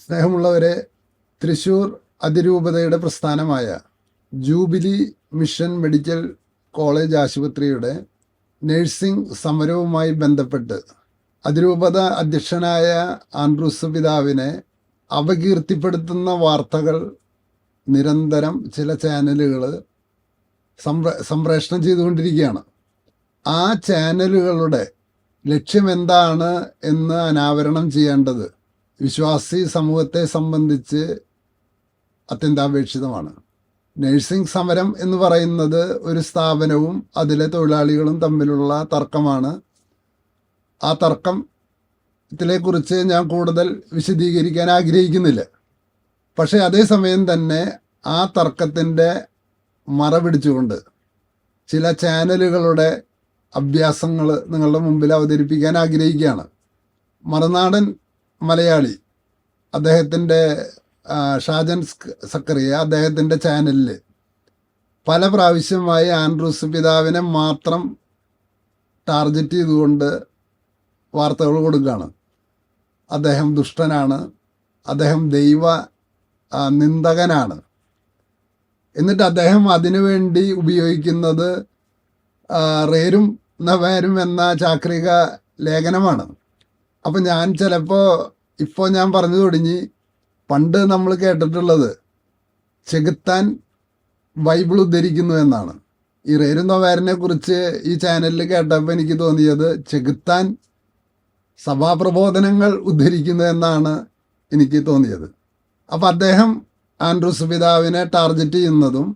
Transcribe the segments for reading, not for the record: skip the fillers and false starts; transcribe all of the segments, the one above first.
സ്നേഹമുള്ളവരെ, തൃശൂർ അതിരൂപതയുടെ പ്രസ്ഥാനമായ jubilee mission medical college ആശുപത്രിയുടെ നഴ്സിംഗ് സമരവുമായി ബന്ധപ്പെട്ട് അതിരൂപത അധ്യക്ഷനായ ആൻഡ്രൂസ് പിതാവിനെ അപകീർത്തിപ്പെടുത്തുന്ന വാർത്തകൾ നിരന്തരം ചില ചാനലുകൾ സംപ്രേഷണം ചെയ്തുകൊണ്ടിരിക്കുകയാണ്. ആ ചാനലുകളുടെ ലക്ഷ്യമെന്താണ് എന്ന് അനാവരണം ചെയ്യേണ്ടത് വിശ്വാസി സമൂഹത്തെ സംബന്ധിച്ച് അത്യന്താപേക്ഷിതമാണ്. നഴ്സിംഗ് സമരം എന്ന് പറയുന്നത് ഒരു സ്ഥാപനവും അതിലെ തൊഴിലാളികളും തമ്മിലുള്ള തർക്കമാണ്. ആ തർക്കത്തിനെക്കുറിച്ച് ഞാൻ കൂടുതൽ വിശദീകരിക്കാൻ ആഗ്രഹിക്കുന്നില്ല. പക്ഷേ അതേസമയം തന്നെ ആ തർക്കത്തിൻ്റെ മറപിടിച്ചുകൊണ്ട് ചില ചാനലുകളുടെ അഭ്യാസങ്ങൾ നിങ്ങളുടെ മുമ്പിൽ അവതരിപ്പിക്കാൻ ആഗ്രഹിക്കുകയാണ്. മറുനാടൻ മലയാളി അദ്ദേഹത്തിൻ്റെ ഷാജൻ സക്കറിയ അദ്ദേഹത്തിൻ്റെ ചാനലിൽ പല പ്രാവശ്യമായി ആൻഡ്രൂസ് പിതാവിനെ മാത്രം ടാർഗറ്റ് ചെയ്തുകൊണ്ട് വാർത്തകൾ കൊടുക്കുകയാണ്. അദ്ദേഹം ദുഷ്ടനാണ്, അദ്ദേഹം ദൈവ നിന്ദകനാണ്. എന്നിട്ട് അദ്ദേഹം അതിനുവേണ്ടി ഉപയോഗിക്കുന്നത് റേരും നവേരും എന്ന ചാക്രിക ലേഖനമാണ്. അപ്പം ഞാൻ ഇപ്പോൾ ഞാൻ പറഞ്ഞു തുടങ്ങി, പണ്ട് നമ്മൾ കേട്ടിട്ടുള്ളത് ചെകുത്താൻ ബൈബിൾ ഉദ്ധരിക്കുന്നു എന്നാണ്. ഈ റേരും നവേരിനെ കുറിച്ച് ഈ ചാനലിൽ കേട്ടപ്പോൾ എനിക്ക് തോന്നിയത് ചെകുത്താൻ സഭാപ്രബോധനങ്ങൾ ഉദ്ധരിക്കുന്നു എന്നാണ് എനിക്ക് തോന്നിയത്. അപ്പം അദ്ദേഹം ആൻഡ്രൂസ് പിതാവിനെ ടാർഗറ്റ് ചെയ്യുന്നതും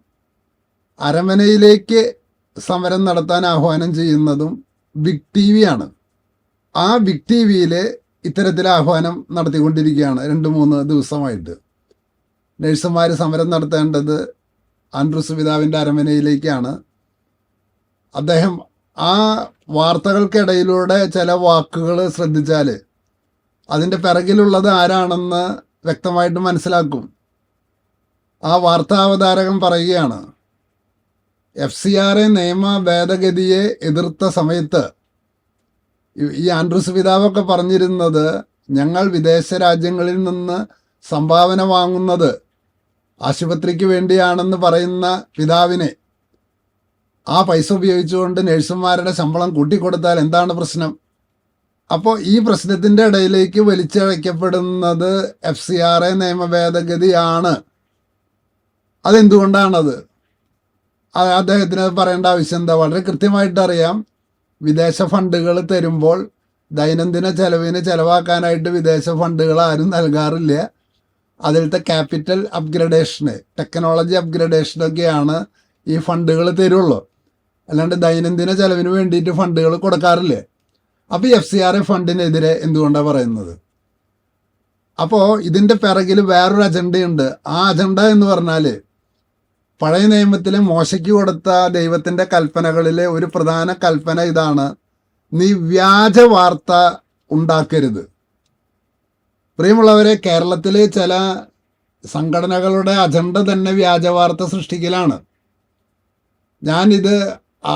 അരമനയിലേക്ക് സമരം നടത്താൻ ആഹ്വാനം ചെയ്യുന്നതും ബിഗ് ടി വി ആണ്. ആ ബിഗ് ടി വിയിൽ ഇത്തരത്തിൽ ആഹ്വാനം നടത്തിക്കൊണ്ടിരിക്കുകയാണ് 2-3 ദിവസമായിട്ട്. നഴ്സുമാർ സമരം നടത്തേണ്ടത് ആൻഡ്രൂസ് പിതാവിൻ്റെ അരമനയിലേക്കാണ്. അദ്ദേഹം ആ വാർത്തകൾക്കിടയിലൂടെ ചില വാക്കുകൾ ശ്രദ്ധിച്ചാൽ അതിൻ്റെ പിറകിലുള്ളത് ആരാണെന്ന് വ്യക്തമായിട്ട് മനസ്സിലാക്കും. ആ വാർത്താവതാരകൻ പറയുകയാണ്, FCRA നിയമ ഭേദഗതിയെ എതിർത്ത സമയത്ത് ഈ ആൻഡ്രൂസ് പിതാവൊക്കെ പറഞ്ഞിരുന്നത്, ഞങ്ങൾ വിദേശ രാജ്യങ്ങളിൽ നിന്ന് സംഭാവന വാങ്ങുന്നത് ആശുപത്രിക്ക് വേണ്ടിയാണെന്ന് പറയുന്ന പിതാവിനെ ആ പൈസ ഉപയോഗിച്ചുകൊണ്ട് നഴ്സുമാരുടെ ശമ്പളം കൂട്ടിക്കൊടുത്താൽ എന്താണ് പ്രശ്നം? അപ്പോൾ ഈ പ്രശ്നത്തിൻ്റെ ഇടയിലേക്ക് വലിച്ചഴക്കപ്പെടുന്നത് FCRA നിയമ ഭേദഗതിയാണ്. അതെന്തുകൊണ്ടാണത്? അദ്ദേഹത്തിന് പറയേണ്ട ആവശ്യം എന്താ? വളരെ കൃത്യമായിട്ട് അറിയാം. വിദേശ ഫണ്ടുകൾ തരുമ്പോൾ ദൈനംദിന ചെലവിന് ചെലവാക്കാനായിട്ട് വിദേശ ഫണ്ടുകൾ ആരും നൽകാറില്ല. അതിലത്തെ ക്യാപിറ്റൽ അപ്ഗ്രഡേഷന്, ടെക്നോളജി അപ്ഗ്രഡേഷനൊക്കെയാണ് ഈ ഫണ്ടുകൾ തരുള്ളൂ. അല്ലാണ്ട് ദൈനംദിന ചെലവിന് വേണ്ടിയിട്ട് ഫണ്ടുകൾ കൊടുക്കാറില്ല. അപ്പോൾ FCRA ഫണ്ടിനെതിരെ എന്തുകൊണ്ടാണ് പറയുന്നത്? അപ്പോൾ ഇതിൻ്റെ പിറകിൽ വേറൊരു അജണ്ടയുണ്ട്. ആ അജണ്ട എന്ന് പറഞ്ഞാൽ പഴയ നിയമത്തിൽ മോശയ്ക്ക് കൊടുത്ത ദൈവത്തിൻ്റെ കൽപ്പനകളിലെ ഒരു പ്രധാന കൽപ്പന ഇതാണ്: നീ വ്യാജ വാർത്ത ഉണ്ടാക്കരുത്. പ്രിയമുള്ളവരെ, കേരളത്തിലെ ചില സംഘടനകളുടെ അജണ്ട തന്നെ വ്യാജ വാർത്ത സൃഷ്ടിക്കലാണ്.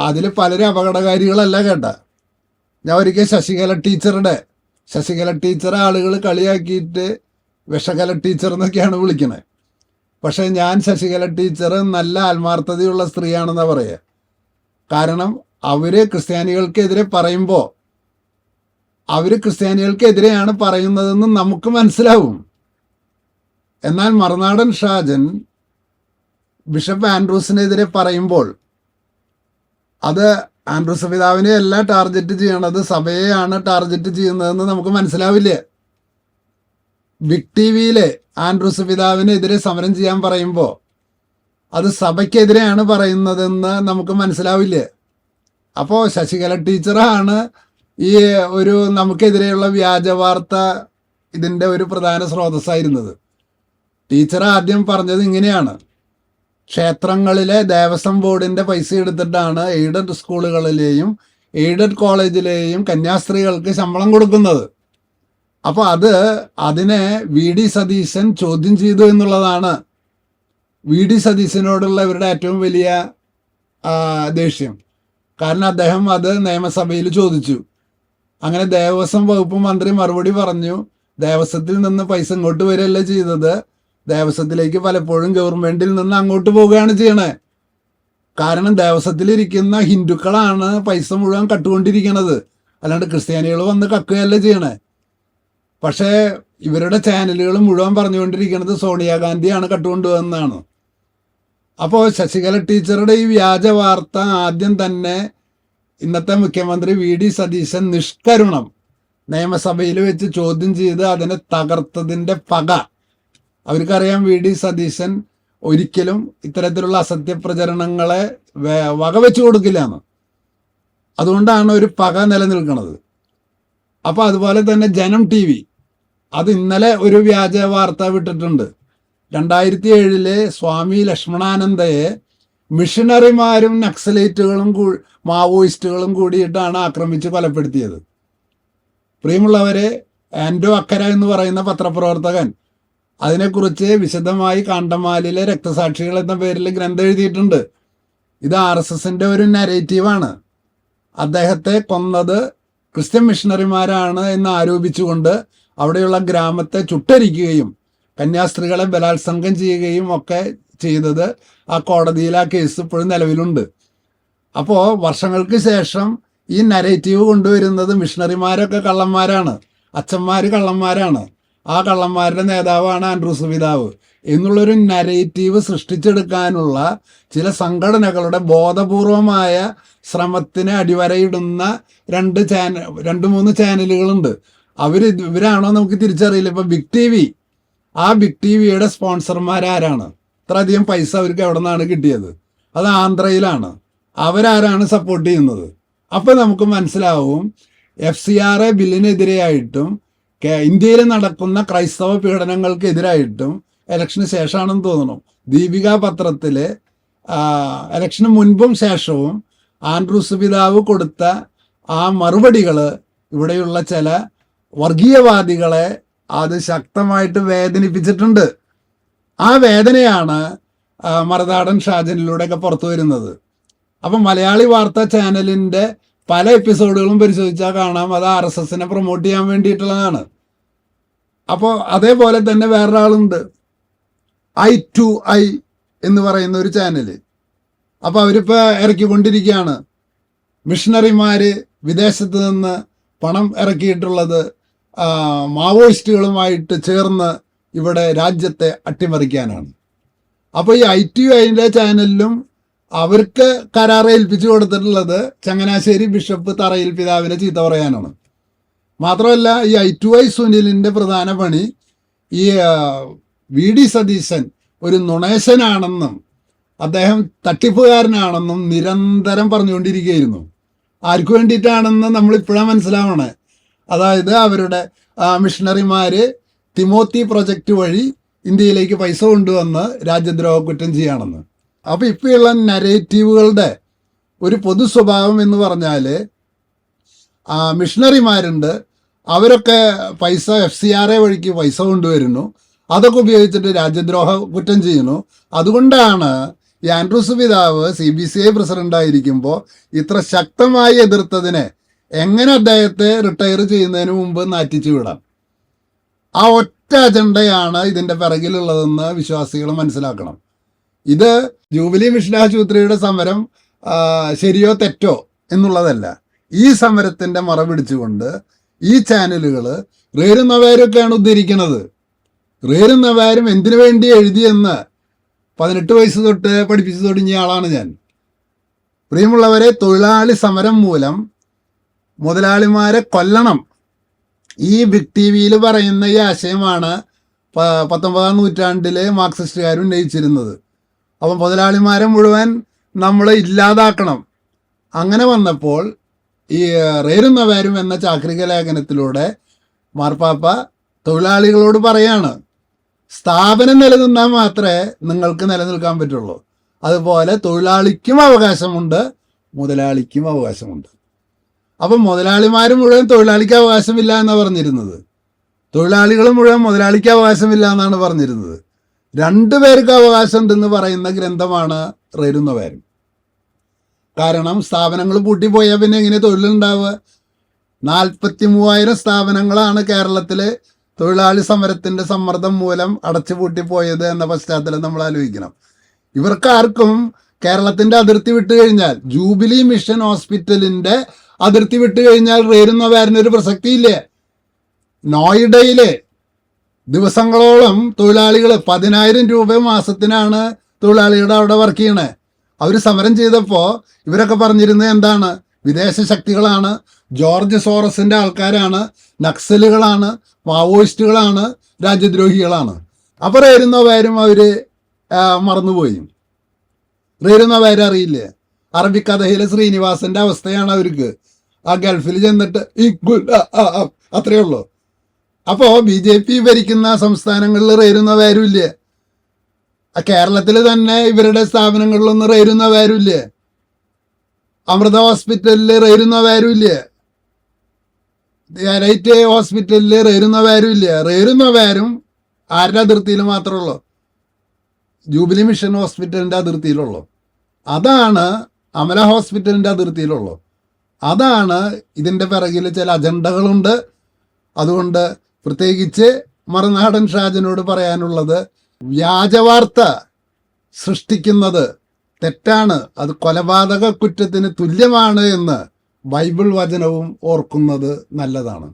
അതിൽ പലരും അപകടകാരികളല്ല കേട്ട. ഞാൻ ഒരിക്കൽ ശശികല ടീച്ചറെ ആളുകൾ കളിയാക്കിയിട്ട് വിഷകല ടീച്ചർ എന്നൊക്കെയാണ് വിളിക്കണത്. പക്ഷേ ഞാൻ ശശികല ടീച്ചർ നല്ല ആത്മാർത്ഥതയുള്ള സ്ത്രീയാണെന്നാണ് പറയുക. കാരണം അവർ ക്രിസ്ത്യാനികൾക്കെതിരെ പറയുമ്പോൾ അവർ ക്രിസ്ത്യാനികൾക്കെതിരെയാണ് പറയുന്നതെന്ന് നമുക്ക് മനസ്സിലാവും. എന്നാൽ മറുനാടൻ ഷാജൻ ബിഷപ്പ് ആൻഡ്രൂസിനെതിരെ പറയുമ്പോൾ അത് ആൻഡ്രൂസ് പിതാവിനെ അല്ല ടാർഗറ്റ് ചെയ്യണത്, സഭയെയാണ് ടാർഗറ്റ് ചെയ്യുന്നതെന്ന് നമുക്ക് മനസ്സിലാവില്ല. ബിഗ് ടി വിയിലെ ആൻഡ്രൂസ് പിതാവിനെതിരെ സമരം ചെയ്യാൻ പറയുമ്പോൾ അത് സഭയ്ക്കെതിരെയാണ് പറയുന്നതെന്ന് നമുക്ക് മനസ്സിലാവില്ല. അപ്പോൾ ശശികല ടീച്ചറാണ് ഈ നമുക്കെതിരെയുള്ള വ്യാജ വാർത്ത ഇതിൻ്റെ ഒരു പ്രധാന സ്രോതസ്സായിരുന്നത്. ടീച്ചർ ആദ്യം പറഞ്ഞത് ഇങ്ങനെയാണ്: ക്ഷേത്രങ്ങളിലെ ദേവസ്വം ബോർഡിൻ്റെ പൈസ എടുത്തിട്ടാണ് എയ്ഡഡ് സ്കൂളുകളിലെയും എയ്ഡഡ് കോളേജിലെയും കന്യാസ്ത്രീകൾക്ക് ശമ്പളം കൊടുക്കുന്നത്. അപ്പോൾ അതിനെ VD സതീശൻ ചോദ്യം ചെയ്തു എന്നുള്ളതാണ് VD സതീശനോടുള്ള ഇവരുടെ ഏറ്റവും വലിയ ദേഷ്യം. കാരണം അദ്ദേഹം അത് നിയമസഭയിൽ ചോദിച്ചു. അങ്ങനെ ദേവസ്വം വകുപ്പ് മന്ത്രി മറുപടി പറഞ്ഞു, ദേവസ്വത്തിൽ നിന്ന് പൈസ ഇങ്ങോട്ട് വരികയല്ല ചെയ്തത്, ദേവസ്വത്തിലേക്ക് പലപ്പോഴും ഗവൺമെന്റിൽ നിന്ന് അങ്ങോട്ട് പോവുകയാണ് ചെയ്യണേ. കാരണം ദേവസ്വത്തിലിരിക്കുന്ന ഹിന്ദുക്കളാണ് പൈസ മുഴുവൻ കട്ടുകൊണ്ടിരിക്കുന്നത്, അല്ലാണ്ട് ക്രിസ്ത്യാനികൾ വന്ന് കക്കുകയല്ല ചെയ്യണേ. പക്ഷേ ഇവരുടെ ചാനലുകൾ മുഴുവൻ പറഞ്ഞുകൊണ്ടിരിക്കുന്നത് സോണിയാഗാന്ധിയാണ് കട്ടുകൊണ്ടുവന്നതാണ്. അപ്പോൾ ശശികല ടീച്ചറുടെ ഈ വ്യാജ വാർത്ത ആദ്യം തന്നെ ഇന്നത്തെ മുഖ്യമന്ത്രി വി.ഡി. സതീശൻ നിഷ്കരുണം നിയമസഭയിൽ വെച്ച് ചോദ്യം ചെയ്ത് അതിനെ തകർത്തതിൻ്റെ പക അവർക്കറിയാം. വി.ഡി. സതീശൻ ഒരിക്കലും ഇത്തരത്തിലുള്ള അസത്യപ്രചരണങ്ങളെ വകവെച്ചു കൊടുക്കില്ലാന്ന്. അതുകൊണ്ടാണ് ഒരു പക നിലനിൽക്കുന്നത്. അപ്പോൾ അതുപോലെ തന്നെ ജനം TV അത് ഇന്നലെ ഒരു വ്യാജ വാർത്ത വിട്ടിട്ടുണ്ട്. 2007 സ്വാമി ലക്ഷ്മണാനന്ദയെ മിഷണറിമാരും നക്സലേറ്റുകളും മാവോയിസ്റ്റുകളും കൂടിയിട്ടാണ് ആക്രമിച്ച് കൊലപ്പെടുത്തിയത്. പ്രിയമുള്ളവരെ, ആൻഡോ അക്കര എന്ന് പറയുന്ന പത്രപ്രവർത്തകൻ അതിനെക്കുറിച്ച് വിശദമായി കാണ്ടമാലിലെ രക്തസാക്ഷികൾ എന്ന പേരിൽ ഗ്രന്ഥം എഴുതിയിട്ടുണ്ട്. ഇത് RSSന്റെ ഒരു നരേറ്റീവാണ്. അദ്ദേഹത്തെ കൊന്നത് ക്രിസ്ത്യൻ മിഷണറിമാരാണ് എന്ന് ആരോപിച്ചുകൊണ്ട് അവിടെയുള്ള ഗ്രാമത്തെ ചുട്ടരിക്കുകയും കന്യാസ്ത്രീകളെ ബലാത്സംഗം ചെയ്യുകയും ഒക്കെ ചെയ്തത് ആ കോടതിയിൽ ആ കേസ് ഇപ്പോഴും നിലവിലുണ്ട്. അപ്പോൾ വർഷങ്ങൾക്ക് ശേഷം ഈ നരേറ്റീവ് കൊണ്ടുവരുന്നത് മിഷണറിമാരൊക്കെ കള്ളന്മാരാണ്, അച്ഛന്മാർ കള്ളന്മാരാണ്, ആ കള്ളന്മാരുടെ നേതാവാണ് ആൻഡ്രൂസ് പിതാവ് എന്നുള്ളൊരു നരേറ്റീവ് സൃഷ്ടിച്ചെടുക്കാനുള്ള ചില സംഘടനകളുടെ ബോധപൂർവമായ ശ്രമത്തിന് അടിവരയിടുന്ന 2-3 ചാനലുകളുണ്ട്. ഇവരാണോ നമുക്ക് തിരിച്ചറിയില്ല. ഇപ്പം ബിഗ് TV, ആ ബിഗ് TVയുടെ സ്പോൺസർമാരാരാണ്? ഇത്രയധികം പൈസ അവർക്ക് എവിടെ നിന്നാണ് കിട്ടിയത്? അത് ആന്ധ്രയിലാണ്. അവരാരാണ് സപ്പോർട്ട് ചെയ്യുന്നത്? അപ്പം നമുക്ക് മനസ്സിലാവും FCRA ബില്ലിനെതിരെയായിട്ടും ഇന്ത്യയിൽ നടക്കുന്ന ക്രൈസ്തവ പീഡനങ്ങൾക്കെതിരായിട്ടും ഇലക്ഷന് ശേഷമാണെന്ന് തോന്നുന്നു ദീപിക പത്രത്തിൽ ഇലക്ഷന് മുൻപും ശേഷവും ആൻഡ്രൂസ് പിതാവ് കൊടുത്ത ആ മറുപടികൾ ഇവിടെയുള്ള ചില വർഗീയവാദികളെ അത് ശക്തമായിട്ട് വേദനിപ്പിച്ചിട്ടുണ്ട്. ആ വേദനയാണ് മറുനാടൻ ഷാജനിലൂടെയൊക്കെ പുറത്തു വരുന്നത്. അപ്പം മലയാളി വാർത്താ ചാനലിൻ്റെ പല എപ്പിസോഡുകളും പരിശോധിച്ചാൽ കാണാം അത് RSSനെ പ്രൊമോട്ട് ചെയ്യാൻ വേണ്ടിയിട്ടുള്ളതാണ്. അപ്പോൾ അതേപോലെ തന്നെ വേറൊരാളുണ്ട്, I2I എന്ന് പറയുന്ന ഒരു ചാനല്. അപ്പോൾ അവരിപ്പോൾ ഇറക്കിക്കൊണ്ടിരിക്കുകയാണ് മിഷണറിമാർ വിദേശത്ത് നിന്ന് പണം ഇറക്കിയിട്ടുള്ളത് മാവോയിസ്റ്റുകളുമായിട്ട് ചേർന്ന് ഇവിടെ രാജ്യത്തെ അട്ടിമറിക്കാനാണ്. അപ്പോൾ ഈ I2Iൻ്റെ ചാനലിലും അവർക്ക് കരാർ ഏൽപ്പിച്ചു കൊടുത്തിട്ടുള്ളത് ചങ്ങനാശ്ശേരി ബിഷപ്പ് തറയിൽ പിതാവിനെ ചീത്ത പറയാനാണ്. മാത്രമല്ല ഈ I2I സുനിലിൻ്റെ പ്രധാന പണി ഈ വി.ഡി. സതീശൻ ഒരു നുണേശനാണെന്നും അദ്ദേഹം തട്ടിപ്പുകാരനാണെന്നും നിരന്തരം പറഞ്ഞുകൊണ്ടിരിക്കുകയായിരുന്നു. ആർക്കു വേണ്ടിയിട്ടാണെന്ന് നമ്മളിപ്പോഴാണ് മനസ്സിലാവണേ. അതായത് അവരുടെ മിഷണറിമാർ തിമോത്തി പ്രൊജക്റ്റ് വഴി ഇന്ത്യയിലേക്ക് പൈസ കൊണ്ടുവന്ന് രാജ്യദ്രോഹ കുറ്റം ചെയ്യുകയാണെന്ന്. അപ്പോൾ ഇപ്പോഴുള്ള നരേറ്റീവുകളുടെ ഒരു പൊതു സ്വഭാവം എന്ന് പറഞ്ഞാൽ മിഷണറിമാരുണ്ട്, അവരൊക്കെ പൈസ FCRA വഴിക്ക് പൈസ കൊണ്ടുവരുന്നു, അതൊക്കെ ഉപയോഗിച്ചിട്ട് രാജ്യദ്രോഹ കുറ്റം ചെയ്യുന്നു. അതുകൊണ്ടാണ് ഈ ആൻഡ്രൂസ് പിതാവ് CBCI പ്രസിഡൻ്റായിരിക്കുമ്പോൾ ഇത്ര ശക്തമായി എതിർത്തതിനെ എങ്ങനെ അദ്ദേഹത്തെ റിട്ടയർ ചെയ്യുന്നതിന് മുമ്പ് നാറ്റിച്ചു വിടാം. ആ ഒറ്റ അജണ്ടയാണ് ഇതിൻ്റെ പിറകിലുള്ളതെന്ന് വിശ്വാസികൾ മനസ്സിലാക്കണം. ഇത് ജൂബിലി മിഷൻ ആശുപത്രിയുടെ സമരം ശരിയോ തെറ്റോ എന്നുള്ളതല്ല. ഈ സമരത്തിൻ്റെ മറപിടിച്ചുകൊണ്ട് ഈ ചാനലുകൾ റേരും നവാരൊക്കെയാണ് ഉദ്ധരിക്കുന്നത്. റേരും നവാരും എന്തിനു വേണ്ടി എഴുതിയെന്ന് 18 വയസ്സ് തൊട്ട് പഠിപ്പിച്ചു തുടങ്ങിയ ആളാണ് ഞാൻ. പ്രിയമുള്ളവരെ, തൊഴിലാളി സമരം മൂലം മുതലാളിമാരെ കൊല്ലണം, ഈ ബിഗ് TVയിൽ പറയുന്ന ഈ ആശയമാണ് 19-ാം നൂറ്റാണ്ടിൽ മാർക്സിസ്റ്റുകാർ ഉന്നയിച്ചിരുന്നത്. അപ്പം മുതലാളിമാരെ മുഴുവൻ നമ്മൾ ഇല്ലാതാക്കണം. അങ്ങനെ വന്നപ്പോൾ ഈ റേരും നവാരും എന്ന ചാക്രിക ലേഖനത്തിലൂടെ മാർപ്പാപ്പ തൊഴിലാളികളോട് പറയാണ്, സ്ഥാപനം നിലനിന്നാൽ മാത്രമേ നിങ്ങൾക്ക് നിലനിൽക്കാൻ പറ്റുള്ളൂ. അതുപോലെ തൊഴിലാളിക്കും അവകാശമുണ്ട്, മുതലാളിക്കും അവകാശമുണ്ട്. അപ്പം മുതലാളിമാർ മുഴുവൻ തൊഴിലാളിക്ക് അവകാശമില്ല എന്നാണ് പറഞ്ഞിരുന്നത്, തൊഴിലാളികൾ മുഴുവൻ മുതലാളിക്ക് അവകാശമില്ല എന്നാണ് പറഞ്ഞിരുന്നത്. 2 പേർക്ക് അവകാശം ഉണ്ടെന്ന് പറയുന്ന ഗ്രന്ഥമാണ് റേരും നവാരും. കാരണം സ്ഥാപനങ്ങൾ പൂട്ടിപ്പോയാൽ പിന്നെ എങ്ങനെ തൊഴിലുണ്ടാവുക? 43,000 സ്ഥാപനങ്ങളാണ് കേരളത്തിൽ തൊഴിലാളി സമരത്തിന്റെ സമ്മർദ്ദം മൂലം അടച്ചുപൂട്ടിപ്പോയത് എന്ന പശ്ചാത്തലം നമ്മൾ ആലോചിക്കണം. ഇവർക്കാർക്കും കേരളത്തിന്റെ അതിർത്തി വിട്ടു കഴിഞ്ഞാൽ, ജൂബിലി മിഷൻ ഹോസ്പിറ്റലിന്റെ അതിർത്തി വിട്ടു കഴിഞ്ഞാൽ റേരുന്നവരിന് ഒരു പ്രസക്തിയില്ലേ. നോയിഡയിലെ ദിവസങ്ങളോളം തൊഴിലാളികൾ 10,000 രൂപ മാസത്തിനാണ് തൊഴിലാളികളുടെ അവിടെ വർക്ക് ചെയ്യണേ. അവർ സമരം ചെയ്തപ്പോൾ ഇവരൊക്കെ പറഞ്ഞിരുന്നത് എന്താണ്? വിദേശ ശക്തികളാണ്, ജോർജ് സോറസിന്റെ ആൾക്കാരാണ്, നക്സലുകളാണ്, മാവോയിസ്റ്റുകളാണ്, രാജ്യദ്രോഹികളാണ്. അപ്പോൾ റേരുന്നവരും അവര് മറന്നുപോയി. റേരുന്നവരെ അറിയില്ലേ? അറബിക്കഥയിലെ ശ്രീനിവാസന്റെ അവസ്ഥയാണ് അവർക്ക്. ആ ഗൾഫിൽ ചെന്നിട്ട് അത്രയേ ഉള്ളൂ. അപ്പോ BJP ഭരിക്കുന്ന സംസ്ഥാനങ്ങളിൽ റേരുന്നവരും ഇല്ലേ? കേരളത്തിൽ തന്നെ ഇവരുടെ സ്ഥാപനങ്ങളിലൊന്നും റേരുന്നവരും ഇല്ലേ? അമൃത ഹോസ്പിറ്റലിൽ റേരുന്നവരും ഇല്ലേ? ലൈറ്റ് ഹോസ്പിറ്റലിൽ റേരുന്നവരും ഇല്ലേ? റേരുന്നവരും ആരുടെ അതിർത്തിയിൽ മാത്രമേ ഉള്ളൂ? ജൂബിലി മിഷൻ ഹോസ്പിറ്റലിന്റെ അതിർത്തിയിലുള്ളൂ. അതാണ് അമല ഹോസ്പിറ്റലിന്റെ അതിർത്തിയിലുള്ളൂ. അതാണ് ഇതിന്റെ പിറകിൽ ചില അജണ്ടകളുണ്ട്. അതുകൊണ്ട് പ്രത്യേകിച്ച് മറുനാടൻ ഷാജനോട് പറയാനുള്ളത്, വ്യാജവാർത്ത സൃഷ്ടിക്കുന്നത് തെറ്റാണ്, അത് കൊലപാതക കുറ്റത്തിന് തുല്യമാണ് എന്ന് ബൈബിൾ വചനവും ഓർക്കുന്നത് നല്ലതാണ്.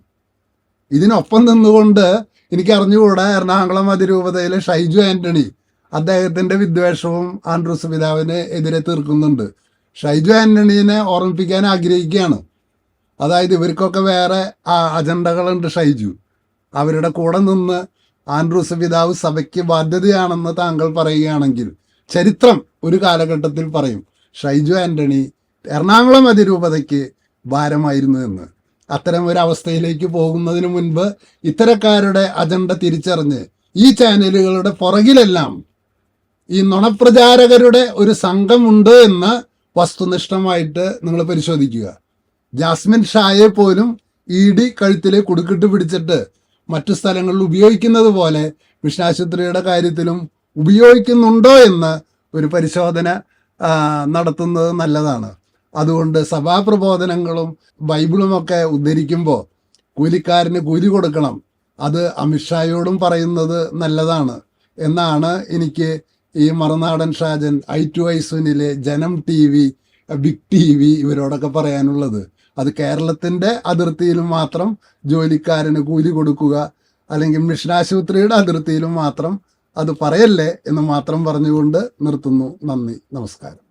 ഇതിനൊപ്പം നിന്നുകൊണ്ട് എനിക്ക് അറിഞ്ഞുകൂടാ, എറണാകുളം അതിരൂപതയിലെ ഷൈജു ആന്റണി അദ്ദേഹത്തിന്റെ വിദ്വേഷവും ആൻഡ്രൂസ് പിതാവിന് എതിരെ തീർക്കുന്നുണ്ട്. ഷൈജു ആന്റണീനെ ഓർമ്മിപ്പിക്കാൻ ആഗ്രഹിക്കുകയാണ്. അതായത് ഇവർക്കൊക്കെ വേറെ അജണ്ടകളുണ്ട്. ഷൈജു അവരുടെ കൂടെ നിന്ന് ആൻഡ്രൂസ് പിതാവ് സഭയ്ക്ക് ബാധ്യതയാണെന്ന് താങ്കൾ പറയുകയാണെങ്കിൽ, ചരിത്രം ഒരു കാലഘട്ടത്തിൽ പറയും ഷൈജു ആന്റണി എറണാകുളം അതിരൂപതയ്ക്ക് ഭാരമായിരുന്നു എന്ന്. അത്തരം ഒരു അവസ്ഥയിലേക്ക് പോകുന്നതിന് മുൻപ് ഇത്തരക്കാരുടെ അജണ്ട തിരിച്ചറിഞ്ഞ് ഈ ചാനലുകളുടെ പുറകിലെല്ലാം ഈ നുണപ്രചാരകരുടെ ഒരു സംഘമുണ്ട് എന്ന് വസ്തുനിഷ്ഠമായിട്ട് നിങ്ങൾ പരിശോധിക്കുക. ജാസ്മിൻ ഷായെ പോലും ED കഴുത്തിലെ കുടുക്കിട്ട് പിടിച്ചിട്ട് മറ്റു സ്ഥലങ്ങളിൽ ഉപയോഗിക്കുന്നത് പോലെ മിഷനാശുപത്രിയുടെ കാര്യത്തിലും ഉപയോഗിക്കുന്നുണ്ടോ എന്ന് ഒരു പരിശോധന നടത്തുന്നത് നല്ലതാണ്. അതുകൊണ്ട് സഭാപ്രബോധനങ്ങളും ബൈബിളുമൊക്കെ ഉദ്ധരിക്കുമ്പോൾ കൂലിക്കാരന് കൂലി കൊടുക്കണം, അത് അമിത്ഷായോടും പറയുന്നത് നല്ലതാണ് എന്നാണ് എനിക്ക് ഈ മറുനാടൻ ഷാജൻ, I2I സുനിലെ, ജനം TV, ബിഗ് TV ഇവരോടൊക്കെ പറയാനുള്ളത്. അത് കേരളത്തിൻ്റെ അതിർത്തിയിലും മാത്രം ജോലിക്കാരന് കൂലി കൊടുക്കുക, അല്ലെങ്കിൽ മിഷനാശുപത്രിയുടെ അതിർത്തിയിലും മാത്രം അത് പറയല്ലേ എന്ന് മാത്രം പറഞ്ഞുകൊണ്ട് നിർത്തുന്നു. നന്ദി, നമസ്കാരം.